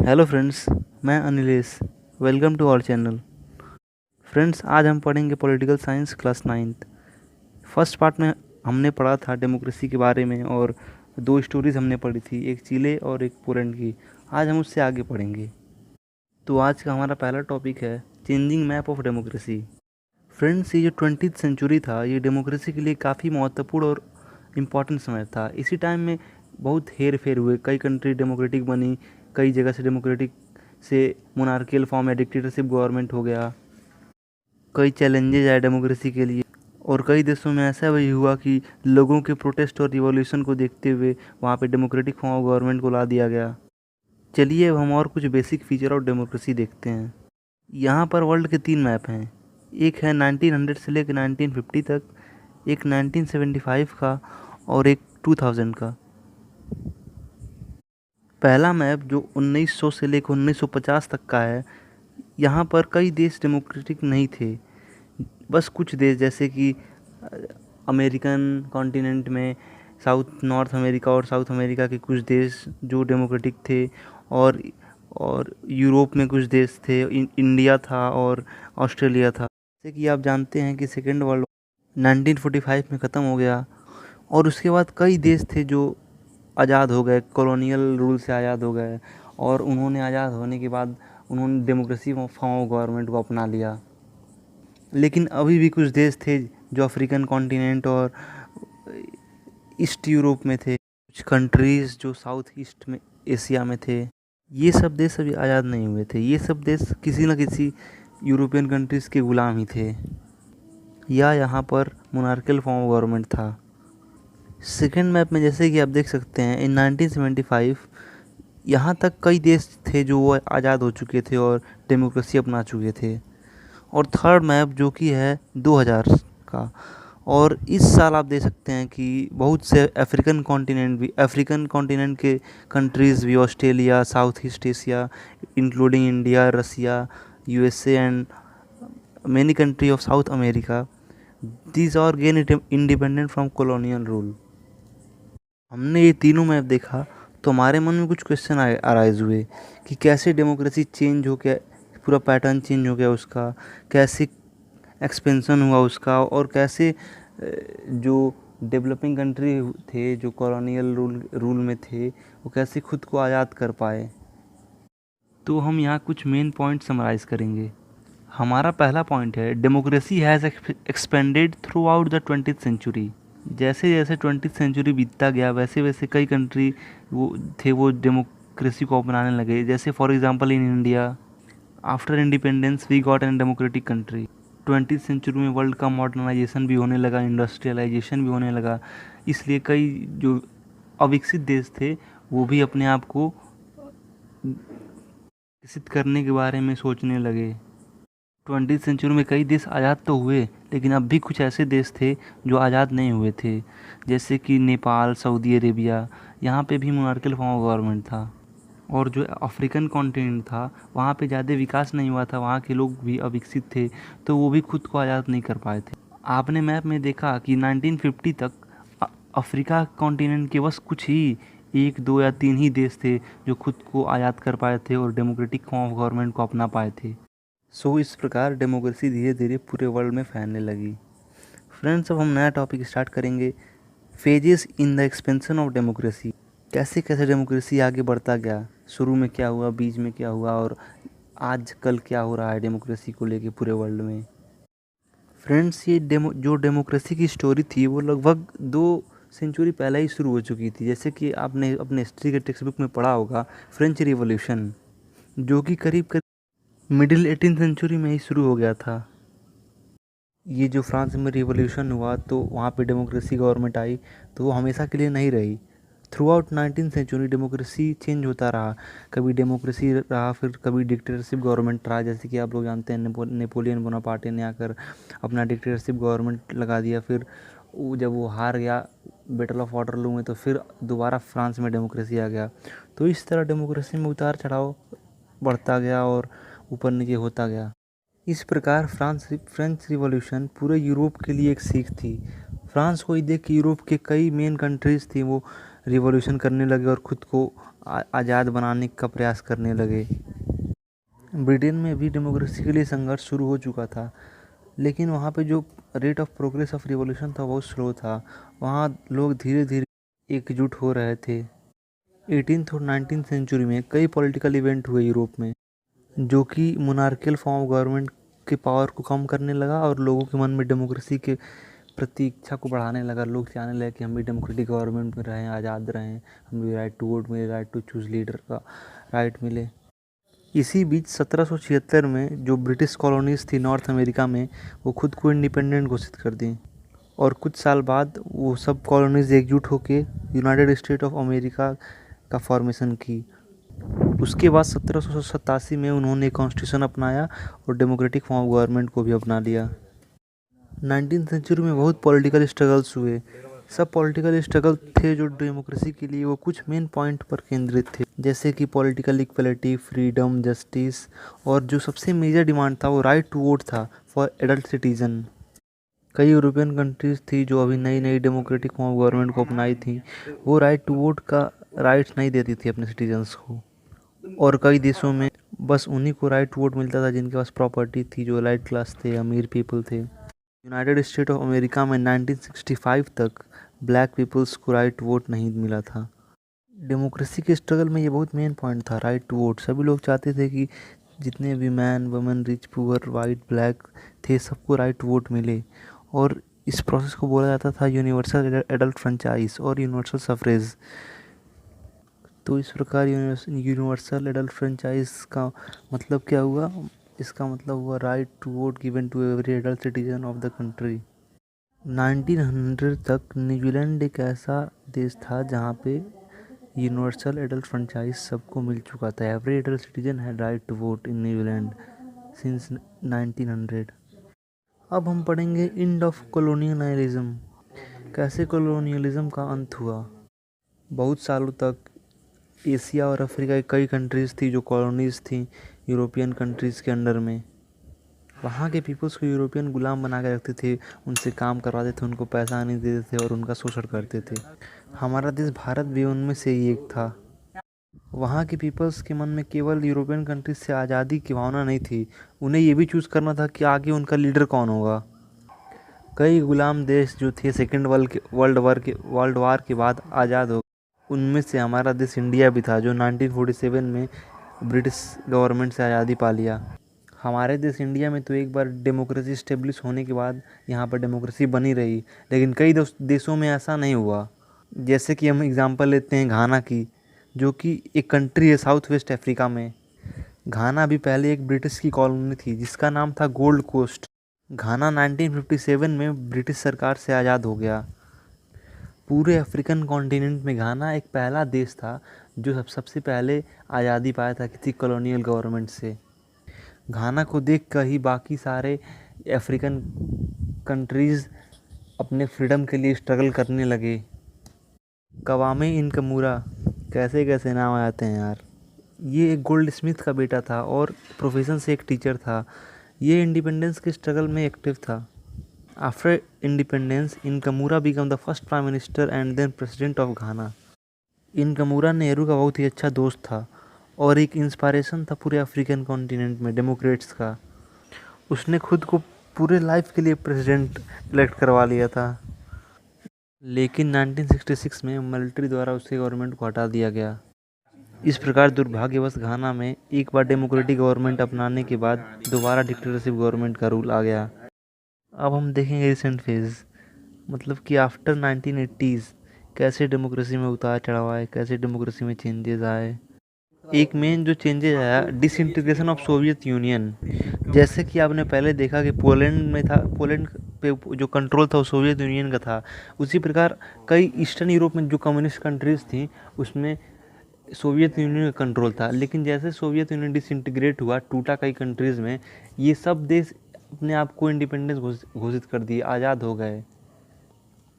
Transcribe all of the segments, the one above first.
Hello friends, मैं Anilesh. Welcome to our channel. Friends, आज हम पढ़ेंगे political science class 9th। First part में हमने पढ़ा था डेमोक्रेसी के बारे में और दो स्टोरीज़ हमने पढ़ी थी, एक चिले और एक पोलैंड की। आज हम उससे आगे पढ़ेंगे। तो आज का हमारा पहला टॉपिक है changing map of democracy. Friends, ये जो 20th सेंचुरी था, ये डेमोक्रेसी के लिए काफ़ी महत्वपूर्ण और इम्पॉर्टेंट समय था। इसी टाइम में बहुत हेर फेर हुए, कई कंट्री डेमोक्रेटिक बनी, कई जगह से डेमोक्रेटिक से मोनार्कियल फॉर्म या डिक्टेटरशिप गवर्नमेंट हो गया। कई चैलेंजेज आए डेमोक्रेसी के लिए और कई देशों में ऐसा भी हुआ कि लोगों के प्रोटेस्ट और रिवॉल्यूशन को देखते हुए वहाँ पे डेमोक्रेटिक फॉर्म ऑफ गवर्नमेंट को ला दिया गया। चलिए अब हम और कुछ बेसिक फीचर ऑफ डेमोक्रेसी देखते हैं। यहाँ पर वर्ल्ड के 3 मैप हैं। एक है 1900 से लेकर 1950 तक, एक 1975 का और एक 2000 का। पहला मैप जो 1900 से लेकर 1950 तक का है, यहाँ पर कई देश डेमोक्रेटिक नहीं थे। बस कुछ देश जैसे कि अमेरिकन कॉन्टिनेंट में साउथ नॉर्थ अमेरिका और साउथ अमेरिका के कुछ देश जो डेमोक्रेटिक थे, और यूरोप में कुछ देश थे, इंडिया था और ऑस्ट्रेलिया था। जैसे कि आप जानते हैं कि सेकेंड वर्ल्ड 1945 में ख़त्म हो गया और उसके बाद कई देश थे जो आज़ाद हो गए, कॉलोनियल रूल से आज़ाद हो गए, और उन्होंने आज़ाद होने के बाद उन्होंने डेमोक्रेसी फॉर्म ऑफ गवर्नमेंट को अपना लिया। लेकिन अभी भी कुछ देश थे जो अफ्रीकन कॉन्टिनेंट और ईस्ट यूरोप में थे, कुछ कंट्रीज़ जो साउथ ईस्ट में एशिया में थे। ये सब देश अभी आज़ाद नहीं हुए थे। ये सब देश किसी न किसी यूरोपियन कंट्रीज़ के गुलाम ही थे, या यहाँ पर मोनार्कियल फॉर्म ऑफ गवर्नमेंट था। सेकेंड मैप में जैसे कि आप देख सकते हैं, इन 1975 यहाँ तक कई देश थे जो वो आज़ाद हो चुके थे और डेमोक्रेसी अपना चुके थे। और थर्ड मैप जो कि है 2000 का, और इस साल आप देख सकते हैं कि बहुत से अफ्रीकन कॉन्टिनेंट के कंट्रीज़ भी, Australia, south east Asia including India, Russia, USA and many country of south America, these are gain independent from colonial rule. हमने ये तीनों मैप देखा तो हमारे मन में कुछ क्वेश्चन अराइज हुए कि कैसे डेमोक्रेसी चेंज हो गया, पूरा पैटर्न चेंज हो गया उसका, कैसे एक्सपेंशन हुआ उसका, और कैसे जो डेवलपिंग कंट्री थे जो कॉलोनियल रूल में थे वो कैसे खुद को आज़ाद कर पाए। तो हम यहाँ कुछ मेन पॉइंट समराइज़ करेंगे। हमारा पहला पॉइंट है democracy has expanded throughout the 20th century. जैसे जैसे 20th सेंचुरी बीतता गया वैसे वैसे कई कंट्री वो डेमोक्रेसी को अपनाने लगे। जैसे for example in India, after independence we got an democratic country. 20th century में वर्ल्ड का मॉडर्नाइजेशन भी होने लगा, इंडस्ट्रियलाइजेशन भी होने लगा, इसलिए कई जो अविकसित देश थे वो भी अपने आप को विकसित करने के बारे में सोचने लगे। 20th सेंचुरी में कई देश आज़ाद तो हुए, लेकिन अब भी कुछ ऐसे देश थे जो आज़ाद नहीं हुए थे, जैसे कि नेपाल, सऊदी अरेबिया, यहाँ पे भी मोनार्कियल फॉर्म ऑफ गवर्नमेंट था। और जो अफ्रीकन कॉन्टिनेंट था वहाँ पे ज़्यादा विकास नहीं हुआ था, वहाँ के लोग भी अविकसित थे, तो वो भी खुद को आज़ाद नहीं कर पाए थे। आपने मैप में देखा कि 1950 तक अफ्रीका कॉन्टिनेंट के बस कुछ ही 1, 2 या 3 ही देश थे जो खुद को आज़ाद कर पाए थे और डेमोक्रेटिक फॉर्म ऑफ गवर्नमेंट को अपना पाए थे। सो इस प्रकार डेमोक्रेसी धीरे धीरे पूरे वर्ल्ड में फैलने लगी। फ्रेंड्स, अब हम नया टॉपिक स्टार्ट करेंगे, phases in the expansion of democracy. कैसे कैसे डेमोक्रेसी आगे बढ़ता गया, शुरू में क्या हुआ, बीच में क्या हुआ, और आज कल क्या हो रहा है डेमोक्रेसी को लेके पूरे वर्ल्ड में। फ्रेंड्स, ये जो डेमोक्रेसी की स्टोरी थी वो लगभग 2 सेंचुरी पहले ही शुरू हो चुकी थी। जैसे कि आपने अपने हिस्ट्री के टेक्स्ट बुक में पढ़ा होगा, फ्रेंच रिवॉल्यूशन, जो कि करीब करीब मिडिल 18th सेंचुरी में ही शुरू हो गया था। ये जो फ्रांस में रिवॉल्यूशन हुआ तो वहाँ पे डेमोक्रेसी गवर्नमेंट आई, तो वो हमेशा के लिए नहीं रही। Throughout 19th century democracy change होता रहा, कभी डेमोक्रेसी रहा, फिर कभी डिक्टेटरशिप गवर्नमेंट रहा। जैसे कि आप लोग जानते हैं नेपोलियन बोनापार्टे ने आकर अपना डिक्टेटरशिप गवर्नमेंट लगा दिया। फिर जब वो हार गया बैटल ऑफ वाटरलू में, तो फिर दोबारा फ्रांस में डेमोक्रेसी आ गया। तो इस तरह डेमोक्रेसी में उतार चढ़ाव बढ़ता गया और ऊपर नीचे होता गया। इस प्रकार फ्रेंच रिवॉल्यूशन पूरे यूरोप के लिए एक सीख थी। फ्रांस को ही देख के यूरोप के कई मेन कंट्रीज़ थी वो रिवॉल्यूशन करने लगे और ख़ुद को आज़ाद बनाने का प्रयास करने लगे। ब्रिटेन में भी डेमोक्रेसी के लिए संघर्ष शुरू हो चुका था, लेकिन वहाँ पे जो rate of progress of revolution था बहुत स्लो था। वहाँ लोग धीरे धीरे एकजुट हो रहे थे। 18th और 19th सेंचुरी में कई पॉलिटिकल इवेंट हुए यूरोप में, जो कि मोनार्कियल फॉर्म ऑफ गवर्नमेंट के पावर को कम करने लगा और लोगों के मन में डेमोक्रेसी के प्रति इच्छा को बढ़ाने लगा। लोग चाहने लगे कि हम भी डेमोक्रेटिक गवर्नमेंट में रहें, आज़ाद रहें, हम भी राइट टू वोट मिले, राइट टू चूज़ लीडर का राइट मिले। इसी बीच 1776 में जो ब्रिटिश कॉलोनीज थी नॉर्थ अमेरिका में, वो खुद को इंडिपेंडेंट घोषित कर दी और कुछ साल बाद वो सब कॉलोनीज एकजुट होकर यूनाइटेड स्टेट ऑफ अमेरिका का फॉर्मेशन की। उसके बाद 1787 में उन्होंने कॉन्स्टिट्यूशन अपनाया और डेमोक्रेटिक फॉर्म ऑफ गवर्नमेंट को भी अपना लिया। 19th सेंचुरी में बहुत पॉलिटिकल स्ट्रगल्स हुए। सब पॉलिटिकल स्ट्रगल थे जो डेमोक्रेसी के लिए वो कुछ मेन पॉइंट पर केंद्रित थे, जैसे कि पॉलिटिकल इक्वलिटी, फ्रीडम, जस्टिस, और जो सबसे मेजर डिमांड था वो राइट टू वोट था फॉर एडल्ट सिटीजन। कई यूरोपियन कंट्रीज थी जो अभी नई नई डेमोक्रेटिक फॉर्म ऑफ गवर्नमेंट को अपनाई थी, वो राइट टू वोट का राइट्स नहीं देती थी अपने सिटीजन्स को। और कई देशों में बस उन्हीं को राइट टू वोट मिलता था जिनके पास प्रॉपर्टी थी, जो एलाइट क्लास थे, अमीर पीपल थे। यूनाइटेड स्टेट ऑफ अमेरिका में 1965 तक ब्लैक पीपल्स को राइट टू वोट नहीं मिला था। डेमोक्रेसी के स्ट्रगल में ये बहुत मेन पॉइंट था, राइट टू वोट। सभी लोग चाहते थे कि जितने भी man, women, rich, poor, white, black थे, सबको राइट टू वोट मिले। और इस प्रोसेस को बोला जाता था यूनिवर्सल एडल्ट फ्रेंचाइज और यूनिवर्सल सफरेज। तो इस प्रकार यूनिवर्सल एडल्ट फ्रेंचाइज का मतलब क्या हुआ? इसका मतलब हुआ right to vote given to every adult citizen of the country. 1900 तक न्यूजीलैंड एक ऐसा देश था जहाँ पे यूनिवर्सल एडल्ट फ्रेंचाइज सबको मिल चुका था। Every adult citizen had right to vote in New Zealand since 1900। अब हम पढ़ेंगे एंड ऑफ कॉलोनियलिज्म। कैसे कॉलोनियलिज्म का अंत हुआ। बहुत सालों तक एशिया और अफ्रीका की कई कंट्रीज़ थी जो कॉलोनीज़ थी यूरोपियन कंट्रीज़ के अंडर में। वहाँ के पीपल्स को यूरोपियन गुलाम बना के रखते थे, उनसे काम करवाते थे, उनको पैसा नहीं देते थे और उनका शोषण करते थे। हमारा देश भारत भी उनमें से ही एक था। वहाँ के पीपल्स के मन में केवल यूरोपियन कंट्रीज से आज़ादी की भावना नहीं थी, उन्हें ये भी चूज़ करना था कि आगे उनका लीडर कौन होगा। कई गुलाम देश जो थे सेकेंड वर्ल्ड वार के बाद आज़ाद हो, उनमें से हमारा देश इंडिया भी था, जो 1947 में ब्रिटिश गवर्नमेंट से आज़ादी पा लिया। हमारे देश इंडिया में तो एक बार डेमोक्रेसी इस्टेब्लिश होने के बाद यहाँ पर डेमोक्रेसी बनी रही, लेकिन कई देशों में ऐसा नहीं हुआ। जैसे कि हम एग्जांपल लेते हैं घाना की, जो कि एक कंट्री है साउथ वेस्ट अफ्रीका में। घाना भी पहले एक ब्रिटिश की कॉलोनी थी जिसका नाम था गोल्ड कोस्ट। घाना 1957 में ब्रिटिश सरकार से आज़ाद हो गया। पूरे अफ्रीकन कॉन्टिनेंट में घाना एक पहला देश था जो सबसे पहले आज़ादी पाया था किसी कॉलोनियल गवर्नमेंट से। घाना को देखकर ही बाकी सारे अफ्रीकन कंट्रीज़ अपने फ्रीडम के लिए स्ट्रगल करने लगे। कवामे इनकमुरा, कैसे कैसे नाम आ जाते हैं यार। ये एक गोल्ड स्मिथ का बेटा था और प्रोफेशन से एक टीचर था। ये इंडिपेंडेंस के स्ट्रगल में एक्टिव था। After independence Nkrumah become the first prime minister and then president of Ghana. Nkrumah Nehru का बहुत ही अच्छा दोस्त था और एक इंस्पायरेशन था पूरे अफ्रीकन कॉन्टिनेंट में डेमोक्रेट्स का। उसने खुद को पूरे लाइफ के लिए प्रेसिडेंट इलेक्ट करवा लिया था, लेकिन 1966 में मिलिट्री द्वारा उसके गवर्नमेंट को हटा दिया गया। इस प्रकार दुर्भाग्यवश घाना में एक बार डेमोक्रेटिक गवर्नमेंट अपनाने के बाद दोबारा डिक्टेटरशिप गवर्नमेंट का रूल आ गया। अब हम देखेंगे रिसेंट फेज, मतलब कि आफ्टर 1980s कैसे डेमोक्रेसी में उतार चढ़ाव आए, कैसे डेमोक्रेसी में चेंजेस आए। एक मेन जो चेंजेस आया, डिसइंटीग्रेशन ऑफ सोवियत यूनियन। जैसे कि आपने पहले देखा कि पोलैंड में था, पोलैंड पे जो कंट्रोल था वो सोवियत यूनियन का था। उसी प्रकार कई ईस्टर्न यूरोप में जो कम्युनिस्ट कंट्रीज़ थी उसमें सोवियत यूनियन का कंट्रोल था। लेकिन जैसे सोवियत यूनियन डिसइंटीग्रेट हुआ, टूटा कई कंट्रीज़ में, ये सब देश अपने आप को इंडिपेंडेंस घोषित कर दिए, आज़ाद हो गए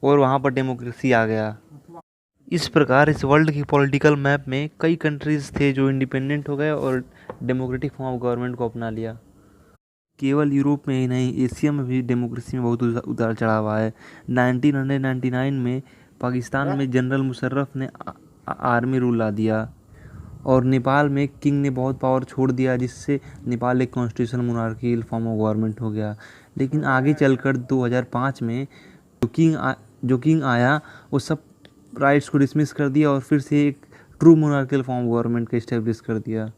और वहाँ पर डेमोक्रेसी आ गया। इस प्रकार इस वर्ल्ड की पॉलिटिकल मैप में कई कंट्रीज़ थे जो इंडिपेंडेंट हो गए और डेमोक्रेटिक फॉर्म ऑफ गवर्नमेंट को अपना लिया। केवल यूरोप में ही नहीं, एशिया में भी डेमोक्रेसी में बहुत उतार चढ़ाव आया है। 1999 में पाकिस्तान में जनरल मुशर्रफ ने आर्मी रूल ला दिया। और नेपाल में किंग ने बहुत पावर छोड़ दिया, जिससे नेपाल एक constitutional monarchial form of government हो गया। लेकिन आगे चलकर 2005 में जो किंग आया वो सब राइट्स को डिसमिस कर दिया और फिर से एक true monarchial form of government का इस्टेब्लिश कर दिया।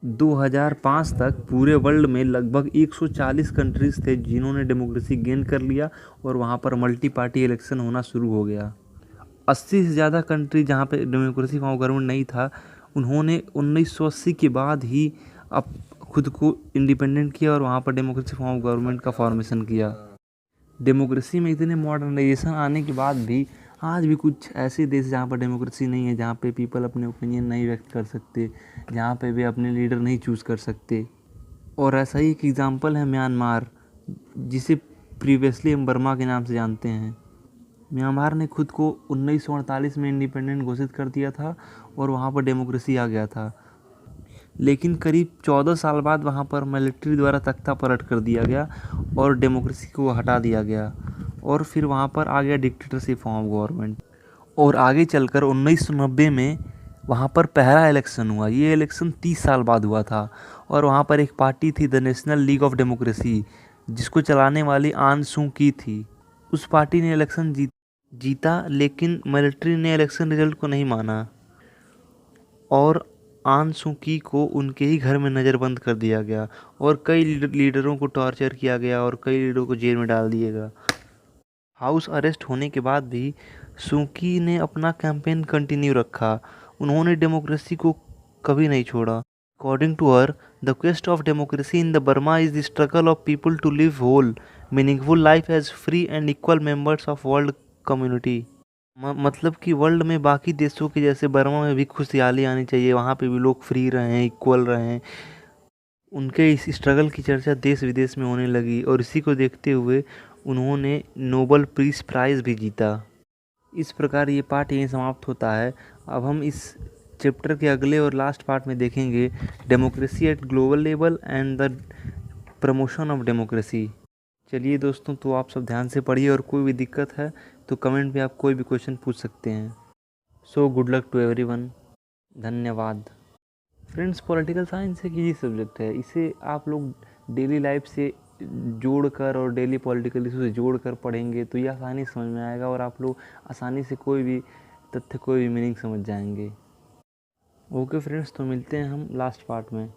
2005 तक पूरे वर्ल्ड में लगभग 140 कंट्रीज थे जिन्होंने डेमोक्रेसी गेन कर लिया और वहाँ पर मल्टी पार्टी इलेक्शन होना शुरू हो गया। 80 से ज़्यादा कंट्री जहाँ पे डेमोक्रेसी फॉर्म ऑफ गवर्नमेंट नहीं था, उन्होंने 1980 के बाद ही अब खुद को इंडिपेंडेंट किया और वहाँ पर डेमोक्रेसी फॉर्म ऑफ गवर्नमेंट का फॉर्मेशन किया। डेमोक्रेसी में इतने मॉडर्नाइजेशन आने के बाद भी आज भी कुछ ऐसे देश जहाँ पर डेमोक्रेसी नहीं है, जहाँ पे पीपल अपने ओपिनियन नहीं व्यक्त कर सकते, जहाँ पे वे अपने लीडर नहीं चूज़ कर सकते। और ऐसा ही एक एग्ज़ाम्पल है म्यांमार, जिसे प्रीवियसली हम बर्मा के नाम से जानते हैं। म्यांमार ने खुद को 1948 में इंडिपेंडेंट घोषित कर दिया था और वहाँ पर डेमोक्रेसी आ गया था। लेकिन करीब 14 साल बाद वहाँ पर मिलिट्री द्वारा तख्ता पलट कर दिया गया और डेमोक्रेसी को हटा दिया गया और फिर वहाँ पर आ गया डिक्टेटरशिप फॉर्म ऑफ गवर्नमेंट। और आगे चलकर 1990 में वहाँ पर पहला इलेक्शन हुआ। ये इलेक्शन 30 साल बाद हुआ था और वहाँ पर एक पार्टी थी, the national league of democracy, जिसको चलाने वाली आन सू की थी। उस पार्टी ने इलेक्शन जीता, लेकिन मिलिट्री ने इलेक्शन रिजल्ट को नहीं माना और आन सू की को उनके ही घर में नज़रबंद कर दिया गया और कई लीडरों को टॉर्चर किया गया और कई लीडरों को जेल में डाल दिया गया। हाउस अरेस्ट होने के बाद भी सू की ने अपना कैंपेन कंटिन्यू रखा। उन्होंने डेमोक्रेसी को कभी नहीं छोड़ा। According to her, the quest of democracy in the Burma is the struggle of people to live whole meaningful life as free and equal members of world community. मतलब कि world में बाकी देशों के जैसे बर्मा में भी खुशहाली आनी चाहिए, वहाँ पे भी लोग फ्री रहें, इक्वल रहें। उनके इस स्ट्रगल की चर्चा देश विदेश में होने लगी और इसी को देखते हुए उन्होंने नोबेल पीस प्राइज़ भी जीता। इस प्रकार ये पार्ट यहीं समाप्त होता है। अब हम इस चैप्टर के अगले और लास्ट पार्ट में देखेंगे democracy eight global level and the promotion of democracy. चलिए दोस्तों, तो आप सब ध्यान से पढ़िए और कोई भी दिक्कत है तो कमेंट में आप कोई भी क्वेश्चन पूछ सकते हैं। So good luck to everyone. धन्यवाद। फ्रेंड्स, पॉलिटिकल साइंस एक इजी सब्जेक्ट है। इसे आप लोग डेली लाइफ से जोड़कर और डेली पॉलिटिकल इशू से जोड़कर पढ़ेंगे तो ये आसानी से समझ में आएगा और आप लोग आसानी से कोई भी तथ्य, कोई भी मीनिंग समझ जाएंगे। ओके फ्रेंड्स, तो मिलते हैं हम लास्ट पार्ट में।